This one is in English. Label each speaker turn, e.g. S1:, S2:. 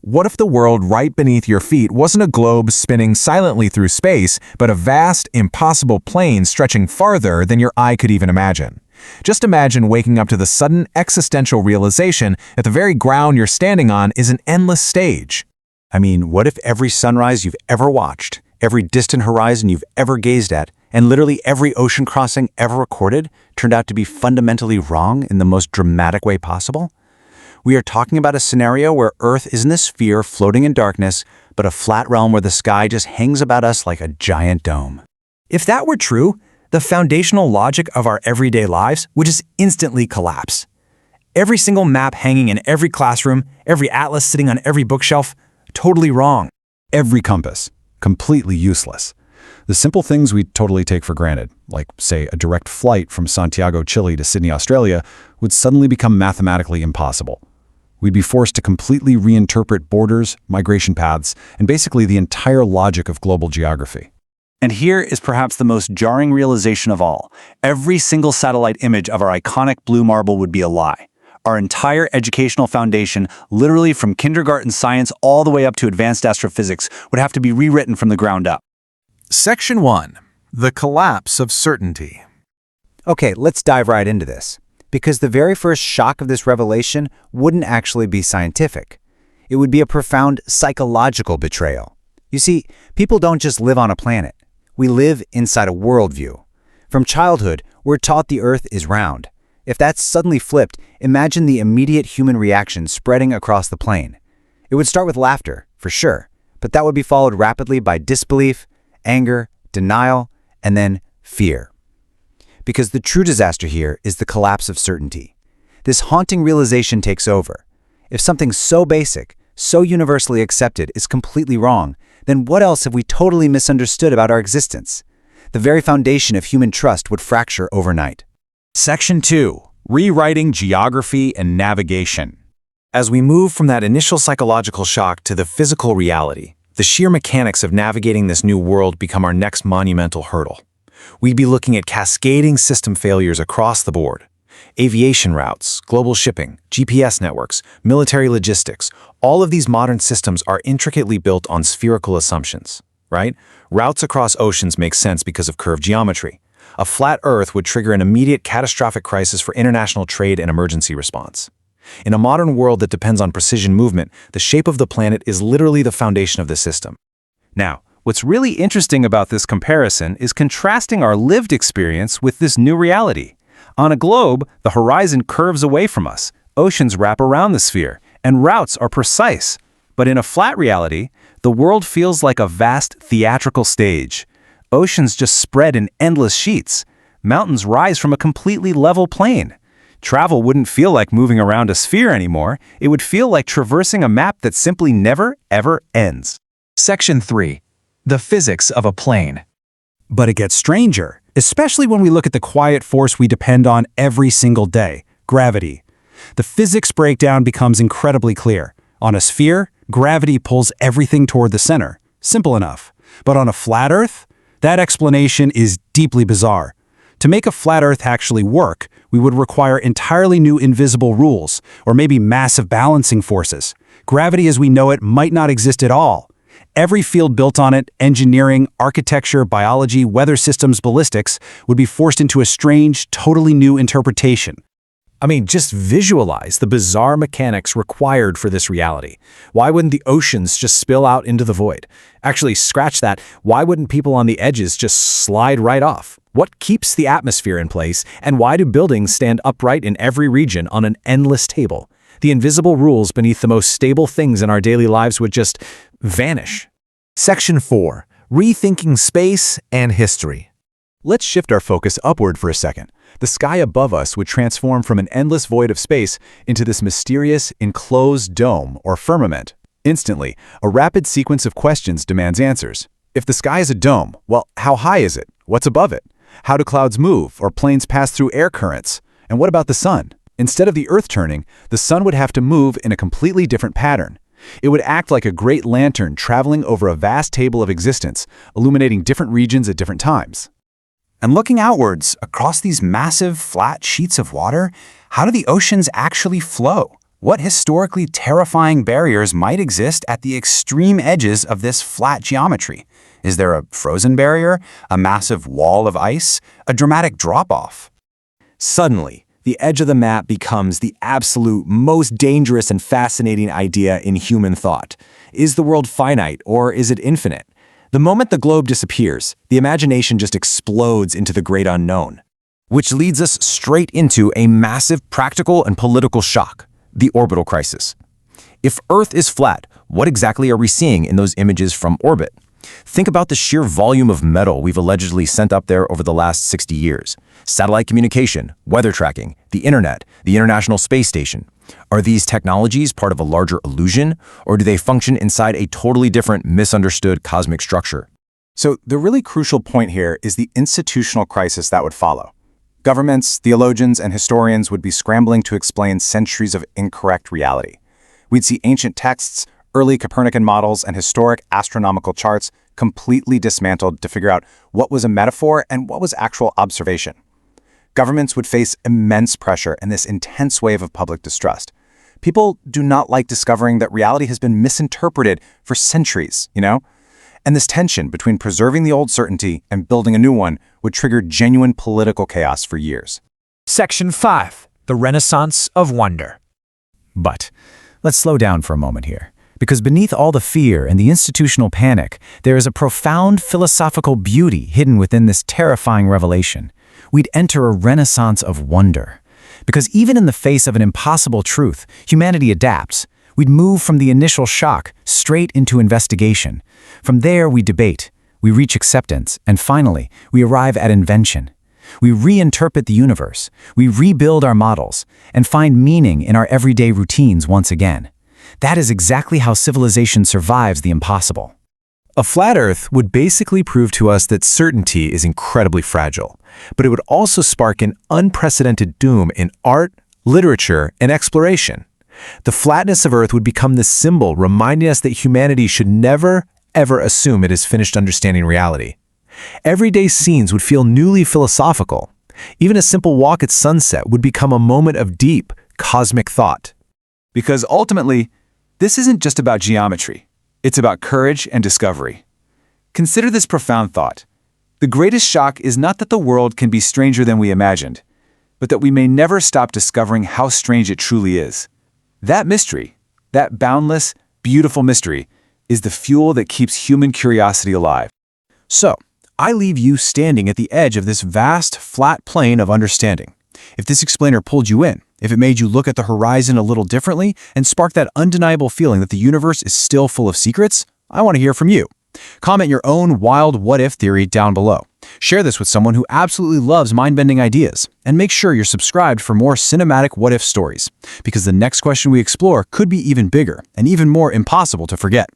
S1: What if the world right beneath your feet wasn't a globe spinning silently through space, but a vast, impossible plane stretching farther than your eye could even imagine? Just imagine waking up to the sudden existential realization that the very ground you're standing on is an endless stage.
S2: I mean, what if every sunrise you've ever watched, every distant horizon you've ever gazed at, and literally every ocean crossing ever recorded turned out to be fundamentally wrong in the most dramatic way possible? We are talking about a scenario where Earth isn't a sphere floating in darkness, but a flat realm where the sky just hangs about us like a giant dome.
S3: If that were true, the foundational logic of our everyday lives would just instantly collapse. Every single map hanging in every classroom, every atlas sitting on every bookshelf, totally wrong.
S2: Every compass, completely useless. The simple things we totally take for granted, like, say, a direct flight from Santiago, Chile to Sydney, Australia, would suddenly become mathematically impossible. We'd be forced to completely reinterpret borders, migration paths, and basically the entire logic of global geography. And here is perhaps the most jarring realization of all. Every single satellite image of our iconic blue marble would be a lie. Our entire educational foundation, literally from kindergarten science all the way up to advanced astrophysics, would have to be rewritten from the ground up.
S1: Section 1. The Collapse of Certainty.
S4: Okay, let's dive right into this. Because the very first shock of this revelation wouldn't actually be scientific. It would be a profound psychological betrayal. You see, people don't just live on a planet. We live inside a worldview. From childhood, we're taught the Earth is round. If that's suddenly flipped, imagine the immediate human reaction spreading across the plane. It would start with laughter, for sure, but that would be followed rapidly by disbelief, anger, denial, and then fear. Because the true disaster here is the collapse of certainty. This haunting realization takes over. If something so basic, so universally accepted is completely wrong, then what else have we totally misunderstood about our existence? The very foundation of human trust would fracture overnight.
S2: Section 2. Rewriting geography and navigation.
S1: As we move from that initial psychological shock to the physical reality, the sheer mechanics of navigating this new world become our next monumental hurdle. We'd be looking at cascading system failures across the board. Aviation routes, global shipping, GPS networks, military logistics, all of these modern systems are intricately built on spherical assumptions, right? Routes across oceans make sense because of curved geometry. A flat Earth would trigger an immediate catastrophic crisis for international trade and emergency response. In a modern world that depends on precision movement, the shape of the planet is literally the foundation of the system.
S5: Now, what's really interesting about this comparison is contrasting our lived experience with this new reality. On a globe, the horizon curves away from us, oceans wrap around the sphere, and routes are precise. But in a flat reality, the world feels like a vast theatrical stage. Oceans just spread in endless sheets. Mountains rise from a completely level plane. Travel wouldn't feel like moving around a sphere anymore. It would feel like traversing a map that simply never, ever ends.
S1: Section 3. The Physics of a Plane.
S3: But it gets stranger, especially when we look at the quiet force we depend on every single day, gravity. The physics breakdown becomes incredibly clear. On a sphere, gravity pulls everything toward the center. Simple enough. But on a flat Earth, that explanation is deeply bizarre. To make a flat Earth actually work, we would require entirely new invisible rules, or maybe massive balancing forces. Gravity as we know it might not exist at all. Every field built on it, engineering, architecture, biology, weather systems, ballistics, would be forced into a strange, totally new interpretation.
S1: I mean, just visualize the bizarre mechanics required for this reality. Why wouldn't the oceans just spill out into the void? Actually, scratch that. Why wouldn't people on the edges just slide right off? What keeps the atmosphere in place, and why do buildings stand upright in every region on an endless table? The invisible rules beneath the most stable things in our daily lives would just vanish. Section 4. Rethinking Space and History.
S2: Let's shift our focus upward for a second. The sky above us would transform from an endless void of space into this mysterious, enclosed dome or firmament. Instantly, a rapid sequence of questions demands answers. If the sky is a dome, well, how high is it? What's above it? How do clouds move or planes pass through air currents? And what about the sun? Instead of the Earth turning, the sun would have to move in a completely different pattern. It would act like a great lantern traveling over a vast table of existence, illuminating different regions at different times.
S3: And looking outwards, across these massive, flat sheets of water, how do the oceans actually flow? What historically terrifying barriers might exist at the extreme edges of this flat geometry? Is there a frozen barrier, a massive wall of ice, a dramatic drop-off?
S1: Suddenly, the edge of the map becomes the absolute most dangerous and fascinating idea in human thought. Is the world finite or is it infinite? The moment the globe disappears, the imagination just explodes into the great unknown. Which leads us straight into a massive practical and political shock, the orbital crisis. If Earth is flat, what exactly are we seeing in those images from orbit? Think about the sheer volume of metal we've allegedly sent up there over the last 60 years. Satellite communication, weather tracking, the internet, the International Space Station. Are these technologies part of a larger illusion, or do they function inside a totally different, misunderstood cosmic structure?
S2: So the really crucial point here is the institutional crisis that would follow. Governments, theologians, and historians would be scrambling to explain centuries of incorrect reality. We'd see ancient texts, early Copernican models, and historic astronomical charts completely dismantled to figure out what was a metaphor and what was actual observation. Governments would face immense pressure and this intense wave of public distrust. People do not like discovering that reality has been misinterpreted for centuries, And this tension between preserving the old certainty and building a new one would trigger genuine political chaos for years.
S6: Section 5. The Renaissance of Wonder.
S3: But let's slow down for a moment here, because beneath all the fear and the institutional panic, there is a profound philosophical beauty hidden within this terrifying revelation. We'd enter a renaissance of wonder. Because even in the face of an impossible truth, humanity adapts. We'd move from the initial shock straight into investigation. From there, we debate, we reach acceptance, and finally, we arrive at invention. We reinterpret the universe, we rebuild our models, and find meaning in our everyday routines once again. That is exactly how civilization survives the impossible.
S1: A flat Earth would basically prove to us that certainty is incredibly fragile, but it would also spark an unprecedented doom in art, literature, and exploration. The flatness of Earth would become the symbol reminding us that humanity should never, ever assume it has finished understanding reality. Everyday scenes would feel newly philosophical. Even a simple walk at sunset would become a moment of deep, cosmic thought.
S5: Because ultimately, this isn't just about geometry. It's about courage and discovery. Consider this profound thought. The greatest shock is not that the world can be stranger than we imagined, but that we may never stop discovering how strange it truly is. That mystery, that boundless, beautiful mystery, is the fuel that keeps human curiosity alive.
S1: So, I leave you standing at the edge of this vast, flat plane of understanding. If this explainer pulled you in, if it made you look at the horizon a little differently and sparked that undeniable feeling that the universe is still full of secrets, I want to hear from you. Comment your own wild what-if theory down below. Share this with someone who absolutely loves mind-bending ideas. And make sure you're subscribed for more cinematic what-if stories, because the next question we explore could be even bigger and even more impossible to forget.